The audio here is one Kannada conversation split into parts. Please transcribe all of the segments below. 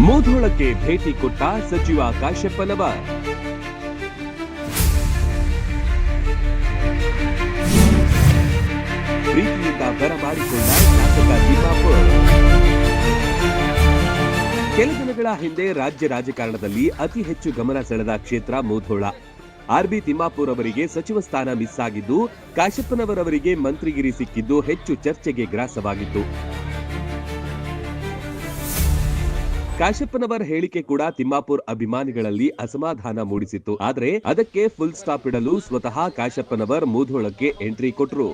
ಮುಧೋಳಕ್ಕೆ ಭೇಟಿ ಕೊಟ್ಟ ಸಚಿವ ಕಾಶ್ಯಪ್ಪನವರ್. ಪ್ರೀತಿಯಿಂದ ಬರಮಾಡಿಕೊಂಡ ಶಾಸಕ ತಿಮ್ಮಾಪುರ್. ಕೆಲ ದಿನಗಳ ಹಿಂದೆ ರಾಜ್ಯ ರಾಜಕಾರಣದಲ್ಲಿ ಅತಿ ಹೆಚ್ಚು ಗಮನ ಸೆಳೆದ ಕ್ಷೇತ್ರ ಮುಧೋಳ. ಆರ್ಬಿ ತಿಮ್ಮಾಪುರ್ ಅವರಿಗೆ ಸಚಿವ ಸ್ಥಾನ ಮಿಸ್ ಆಗಿದ್ದು, ಕಾಶ್ಯಪ್ಪನವರ್ ಅವರಿಗೆ ಮಂತ್ರಿಗಿರಿ ಸಿಕ್ಕಿದ್ದು ಹೆಚ್ಚು ಚರ್ಚೆಗೆ ಗ್ರಾಸವಾಗಿತ್ತು. ಕಾಶ್ಯಪ್ಪನವರ್ ಹೇಳಿಕೆ ಕೂಡ ತಿಮ್ಮಾಪುರ್ ಅಭಿಮಾನಿಗಳಲ್ಲಿ ಅಸಮಾಧಾನ ಮೂಡಿಸಿತ್ತು. ಆದರೆ ಅದಕ್ಕೆ ಫುಲ್ ಸ್ಟಾಪ್ ಇಡಲು ಸ್ವತಃ ಕಾಶ್ಯಪ್ಪನವರ್ ಮುಧೋಳಕ್ಕೆ ಎಂಟ್ರಿ ಕೊಟ್ಟರು.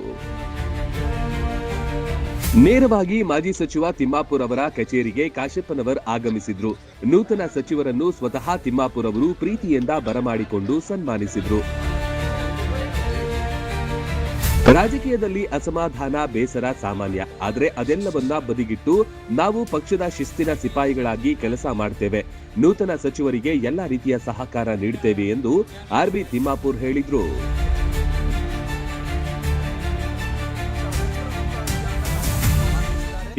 ನೇರವಾಗಿ ಮಾಜಿ ಸಚಿವ ತಿಮ್ಮಾಪುರ್ ಅವರ ಕಚೇರಿಗೆ ಕಾಶ್ಯಪ್ಪನವರ್ ಆಗಮಿಸಿದ್ರು. ನೂತನ ಸಚಿವರನ್ನು ಸ್ವತಃ ತಿಮ್ಮಾಪುರ್ ಅವರು ಪ್ರೀತಿಯಿಂದ ಬರಮಾಡಿಕೊಂಡು ಸನ್ಮಾನಿಸಿದ್ರು. ರಾಜಕೀಯದಲ್ಲಿ ಅಸಮಾಧಾನ, ಬೇಸರ ಸಾಮಾನ್ಯ. ಆದರೆ ಅದೆಲ್ಲವನ್ನ ಬದಿಗಿಟ್ಟು ನಾವು ಪಕ್ಷದ ಶಿಸ್ತಿನ ಸಿಪಾಯಿಗಳಾಗಿ ಕೆಲಸ ಮಾಡ್ತೇವೆ. ನೂತನ ಸಚಿವರಿಗೆ ಎಲ್ಲ ರೀತಿಯ ಸಹಕಾರ ನೀಡುತ್ತೇವೆ ಎಂದು ಆರ್ಬಿ ತಿಮ್ಮಾಪುರ್ ಹೇಳಿದ್ರು.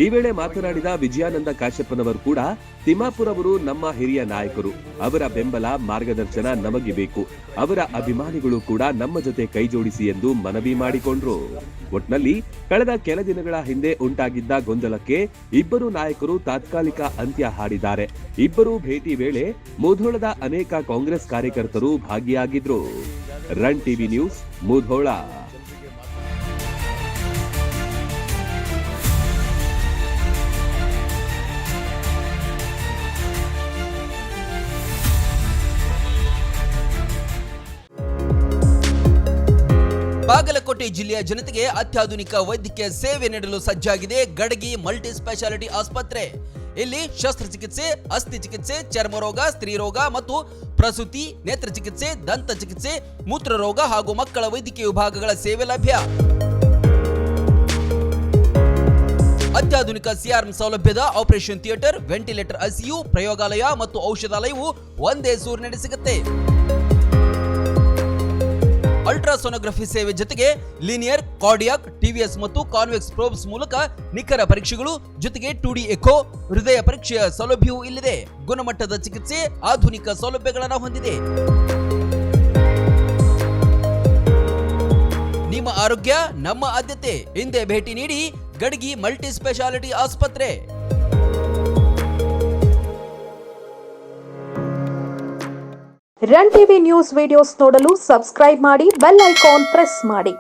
ಈ ವೇಳೆ ಮಾತನಾಡಿದ ವಿಜಯಾನಂದ ಕಾಶ್ಯಪ್ಪನವರ್ ಕೂಡ ತಿಮ್ಮಾಪುರ್ ಅವರು ನಮ್ಮ ಹಿರಿಯ ನಾಯಕರು. ಅವರ ಬೆಂಬಲ, ಮಾರ್ಗದರ್ಶನ ನಮಗೆ ಬೇಕು. ಅವರ ಅಭಿಮಾನಿಗಳು ಕೂಡ ನಮ್ಮ ಜೊತೆ ಕೈಜೋಡಿಸಿ ಎಂದು ಮನವಿ ಮಾಡಿಕೊಂಡ್ರು. ಒಟ್ನಲ್ಲಿ ಕಳೆದ ಕೆಲ ದಿನಗಳ ಹಿಂದೆ ಉಂಟಾಗಿದ್ದ ಗೊಂದಲಕ್ಕೆ ಇಬ್ಬರು ನಾಯಕರು ತಾತ್ಕಾಲಿಕ ಅಂತ್ಯ ಹಾಡಿದ್ದಾರೆ. ಇಬ್ಬರು ಭೇಟಿ ವೇಳೆ ಮುಧೋಳದ ಅನೇಕ ಕಾಂಗ್ರೆಸ್ ಕಾರ್ಯಕರ್ತರು ಭಾಗಿಯಾಗಿದ್ರು. Run TV news, Mudhol. Bagalkote ಜಿಲ್ಲೆಯ ಜನತೆಗೆ ಅತ್ಯಾಧುನಿಕ ವೈದ್ಯಕೀಯ ಸೇವೆ ನೀಡಲು ಸಜ್ಜಾಗಿದೆ ಗಡಗಿ ಮಲ್ಟಿ ಸ್ಪೆಷಾಲಿಟಿ ಆಸ್ಪತ್ರೆ. ಇಲ್ಲಿ ಶಸ್ತ್ರಚಿಕಿತ್ಸೆ, ಅಸ್ಥಿ ಚಿಕಿತ್ಸೆ, ಚರ್ಮರೋಗ, ಸ್ತ್ರೀರೋಗ ಮತ್ತು ಪ್ರಸೂತಿ, ನೇತ್ರ ಚಿಕಿತ್ಸೆ, ದಂತ ಚಿಕಿತ್ಸೆ, ಮೂತ್ರರೋಗ ಹಾಗೂ ಮಕ್ಕಳ ವೈದ್ಯಕೀಯ ವಿಭಾಗಗಳ ಸೇವೆ ಲಭ್ಯ. ಅತ್ಯಾಧುನಿಕ ಸಿಆರ್ಎಂ ಸೌಲಭ್ಯದ ಆಪರೇಷನ್ ಥಿಯೇಟರ್, ವೆಂಟಿಲೇಟರ್, ಐಸಿಯು, ಪ್ರಯೋಗಾಲಯ ಮತ್ತು ಔಷಧಾಲಯವು ಒಂದೇ ಸೂರಿನಡಿ ಸಿಗುತ್ತೆ. ಅಲ್ಟ್ರಾಸೋನೋಗ್ರಫಿ ಸೇವೆ ಜೊತೆಗೆ ಲೀನಿಯರ್, ಕಾರ್ಡಿಯಾಕ್, ಟಿವಿಎಸ್ ಮತ್ತು ಕಾನ್ವೆಕ್ಸ್ ಪ್ರೋಬ್ಸ್ ಮೂಲಕ ನಿಖರ ಪರೀಕ್ಷೆಗಳು ಜೊತೆಗೆ 2D ಎಕೋ, ಹೃದಯ ಪರೀಕ್ಷೆಯ ಸೌಲಭ್ಯವೂ ಇಲ್ಲಿದೆ. ಗುಣಮಟ್ಟದ ಚಿಕಿತ್ಸೆ, ಆಧುನಿಕ ಸೌಲಭ್ಯಗಳನ್ನು ಹೊಂದಿದೆ. ನಿಮ್ಮ ಆರೋಗ್ಯ ನಮ್ಮ ಆದ್ಯತೆ. ಹಿಂದೆ ಭೇಟಿ ನೀಡಿ ಗಡಗಿ ಮಲ್ಟಿ ಸ್ಪೆಷಾಲಿಟಿ ಆಸ್ಪತ್ರೆ. ರನ್ ಟಿವಿ ನ್ಯೂಸ್ ವಿಡಿಯೋಸ್ ನೋಡಲು ಸಬ್ಸ್ಕ್ರೈಬ್ ಮಾಡಿ, ಬೆಲ್ ಐಕಾನ್ ಪ್ರೆಸ್ ಮಾಡಿ.